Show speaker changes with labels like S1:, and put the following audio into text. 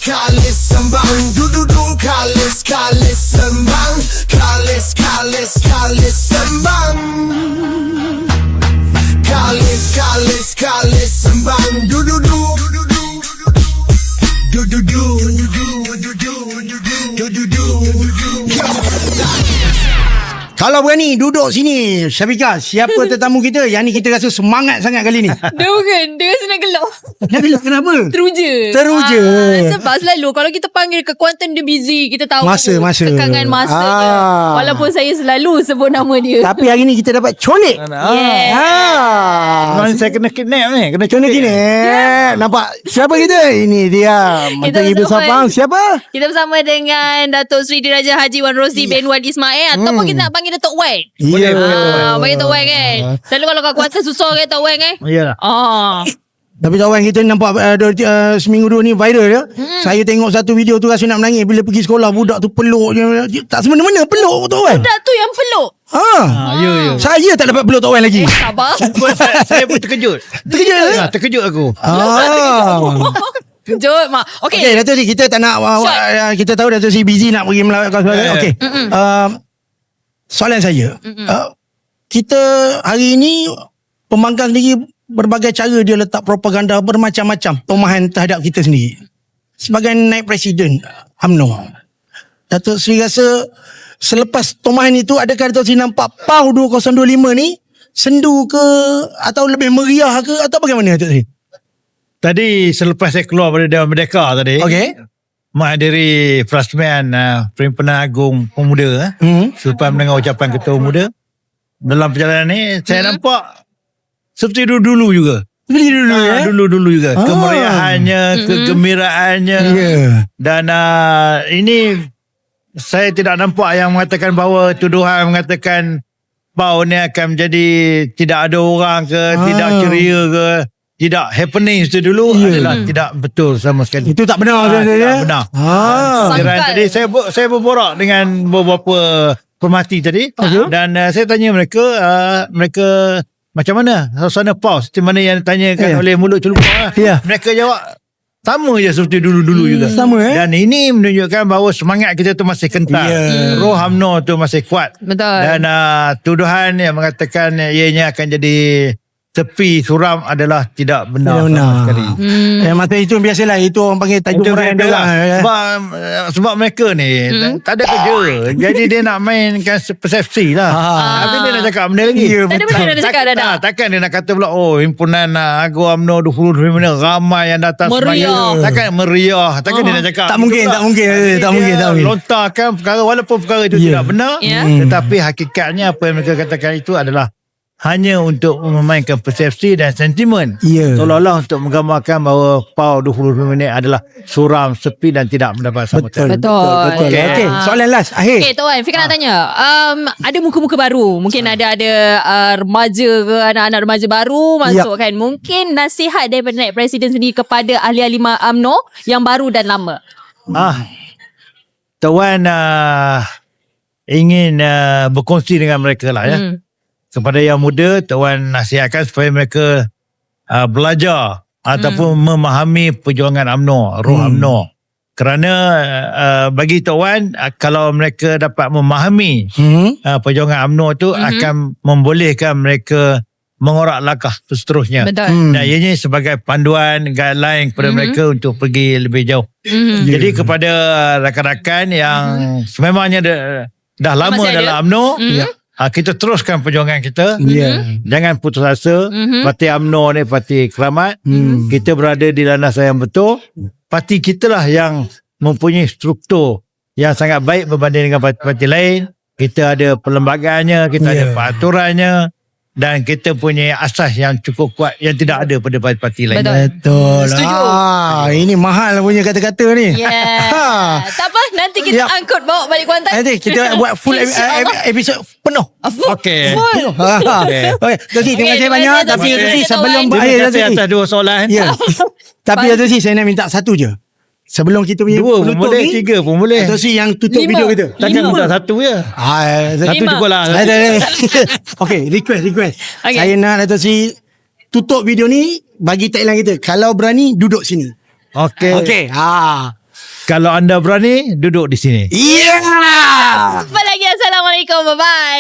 S1: Kalis sembang, duduk kalis sembang, kalis sembang, kalis sembang, duduk.
S2: Kalau berani duduk sini, Syafiqah, siapa tetamu kita? Yang ni kita rasa semangat sangat kali ni.
S3: Dia bukan, dia rasa nak gelak.
S2: Nak bilang kenapa?
S3: Teruja. Sebab selalu kalau kita panggil ke Kuantan dia busy, kita tahu
S2: Masa.
S3: kekangan masa dia. Walaupun saya selalu sebut nama dia.
S2: Tapi hari ni kita dapat colik.
S3: Yeah.
S4: Saya kena kidnap ni. Kena
S2: Colik gini. Nampak siapa kita? Ini dia Menteri
S3: bersama-
S2: Besar Siapa?
S3: Kita bersama dengan Datuk Seri Diraja Haji Wan Rosli bin Wan Ismail. Ataupun kita nak panggil Datuk Wan.
S2: Ya.
S3: Panggil Datuk Wan kan. Selalu kalau kat Kuantan susah kan Datuk Wan kan.
S4: Iyalah.
S2: Tapi kawan kita ni nampak seminggu dua ni viral ya. Saya tengok satu video tu rasa nak menangis bila pergi sekolah, budak tu peluk je. Tak semena-mena peluk tu kan.
S3: Budak tu yang peluk.
S4: Ya.
S2: Saya tak dapat peluk Tok Wan lagi.
S3: Sabar.
S4: Saya pun terkejut. Terkejut aku.
S3: Kejut mak.
S2: Okey, Datuk Seri, kita tak nak kita tahu Datuk Seri busy nak pergi melawat kau sebagainya. Okey. Soalan saya. Kita hari ini pembangkang sendiri berbagai cara dia letak propaganda bermacam-macam tomahan terhadap kita sendiri. Sebagai naib presiden UMNO, Datuk Seri rasa selepas tomahan itu, adakah Datuk Seri nampak PAU 2025 ni sendu ke atau lebih meriah ke atau bagaimana Datuk Seri?
S4: Tadi selepas saya keluar dari Dewan Merdeka tadi, menghadiri perasmian Perhimpunan Agung Pemuda, selepas mendengar ucapan Ketua Pemuda, dalam perjalanan ni saya nampak seperti dulu-dulu juga. Dulu-dulu juga. Kemeriahannya, kegembiraannya. Dan ini saya tidak nampak yang mengatakan bahawa tuduhan mengatakan PAU ni akan menjadi tidak ada orang ke, tidak ceria ke, tidak happening seperti dulu adalah tidak betul sama sekali.
S2: Itu tak benar.
S4: Tidak benar. Tadi saya berborak dengan beberapa pemerhati tadi dan saya tanya mereka macam mana suasana PAU, seperti mana yang ditanyakan oleh mulut celupuk. Mereka jawab sama je seperti dulu-dulu juga.
S2: Sama
S4: Dan ini menunjukkan bahawa semangat kita tu masih kental. Roh UMNO tu masih kuat.
S3: Betul.
S4: Dan tuduhan yang mengatakan ianya akan jadi tepi suram adalah tidak benar sama sekali.
S2: Masa itu biasalah, itu orang panggil tajuk murah yang
S4: sebab mereka ni tak ada kerja. Jadi dia nak mainkan persepsi lah. Tapi dia nak cakap benda lagi.
S3: Tak ada benda nak cakap dah.
S4: Takkan dia nak kata pula Himpunan Agung UMNO 2025 ramai yang datang
S3: meriah.
S4: Takkan meriah. Takkan dia nak cakap.
S2: Tak mungkin.
S4: Lontarkan perkara, walaupun perkara itu tidak benar, tetapi hakikatnya apa yang mereka katakan itu adalah hanya untuk memainkan persepsi dan sentimen. Seolah-olah untuk menggambarkan bahawa PAU 2025 ini adalah suram, sepi dan tidak mendapat sambutan.
S3: Betul.
S2: Okey, soalan last akhir.
S3: Tok Wan, Fika nak tanya. Ada muka-muka baru. Mungkin ada remaja ke, anak-anak remaja baru masuk kan. Mungkin nasihat daripada naib presiden sendiri kepada ahli-ahli UMNO yang baru dan lama.
S4: Tok Wan ingin berkongsi dengan mereka lah ya. Kepada yang muda, Tok Wan nasihatkan supaya mereka belajar ataupun memahami perjuangan UMNO, roh UMNO. Kerana bagi Tok Wan, kalau mereka dapat memahami perjuangan UMNO itu akan membolehkan mereka mengorak langkah seterusnya. Dan ianya sebagai panduan, guideline kepada mereka untuk pergi lebih jauh. Jadi kepada rakan-rakan yang sememangnya dah lama dalam UMNO, kita teruskan perjuangan kita. Jangan putus asa. Parti UMNO ni parti keramat. Kita berada di landasan yang betul. Parti kita lah yang mempunyai struktur yang sangat baik berbanding dengan parti-parti lain. Kita ada perlembagaannya, kita ada peraturannya, dan kita punya asas yang cukup kuat yang tidak ada pada parti-parti lain.
S2: Betul.
S3: Setuju.
S2: Ini mahal punya kata-kata ni.
S3: Tak apa, nanti kita angkut bawa balik Kuantan.
S2: Nanti kita buat full episod penuh.
S4: Okey.
S2: Okey, terima kasih banyak. Tapi sebelum
S4: terima kasih atas dua soalan.
S2: Tapi saya nak minta satu je. Sebelum kita punya
S4: dua pun boleh, tiga pun boleh.
S2: Atau yang tutup video kita.
S4: Takkan minta satu je. Satu cukup lah.
S2: Okay, request. Saya nak Datuk Seri tutup video ni, bagi tagline kita. Kalau berani, duduk sini.
S4: Okay. Kalau anda berani, duduk di sini.
S2: Ya.